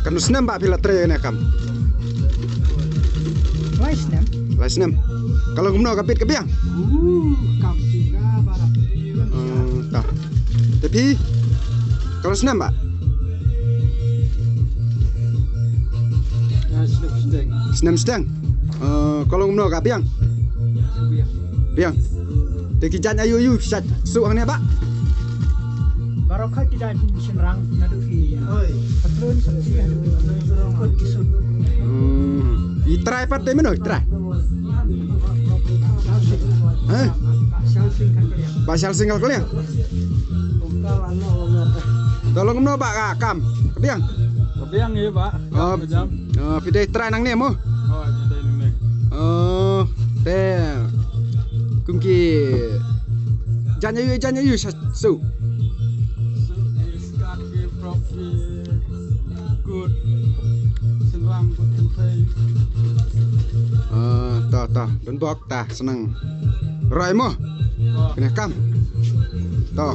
Kan senam Pak bila tre ne kam. Lai senam. Kalau gumno kapit kebiang. Kam juga barat. Tah. Tapi kalau senam Pak. Ya sedang. Senam sedang. Kalau gumno kabiang. Biang. Teki jan ayu sat suang ne Pak. Barokah tidak senrang naduki. Patlun sesi ikut kisut. Itrai pat de meno itrai. Hah? Pasal single kalian. Tolong no Pak Kam. Kebiang. Kebiang ya Pak. Jam. Video try nang ni mo. Oh, ada ini. Te. Kumki. Jangan yu su. Kaki profi good. Senang penting. Ta. Don bok ta senang. Roy mo. Kena Kam. Toh.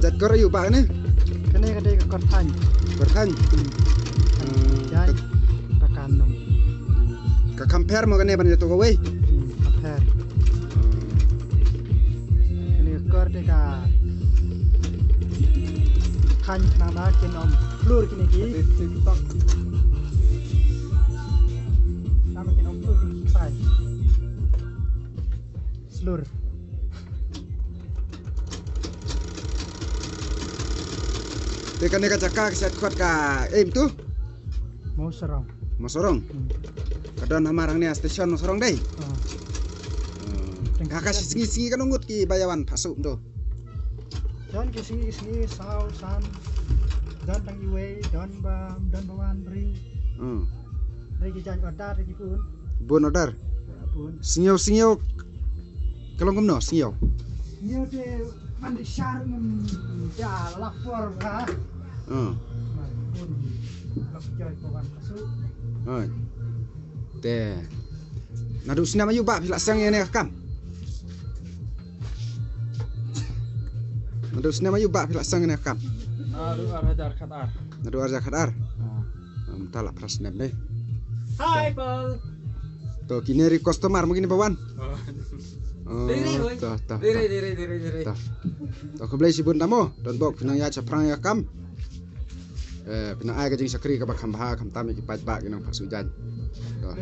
Jat kor yu Pak ni. Kene kadai ke kortan. Berhan. Jai takanum. Ka compare mo kene ban to ko we. Kapher. Kene kor de ka khan nama kenom flur kini ki TikTok. Nama kenom flur kini sai. Slur. Tekan ka cakak set kuat ka tu. Mau serong. Mosorong. Kadon hamarang ni station mosorong dei. Oh. Kakak singi kan ungut ki bayawan pasuk tu. Don kisi sao san. Don tang iwe don bawan beri. Dari kijan order di pun. Bon order. Pun. Singyo kalau ngomno singyo. Dia de mandi syar ya lapor ha. Pun. Lapjoy bawan pasuk. Te. Nadu sinam ayu Pak bila sang ni Kam. Nadu sinam ayu Pak bila sang ni Kam. Aduh, arhajar khatar. Nadu arja khadar. Tala prasnam deh. Hai Paul. To kineri customer mungkin bawan. Diri. To ko blai sibun namo don bok pinang ya chaprang ya Kam. Pinang ai ka jing sakri ka bakam bah kam tami ki pat ba ginang pasujan. To.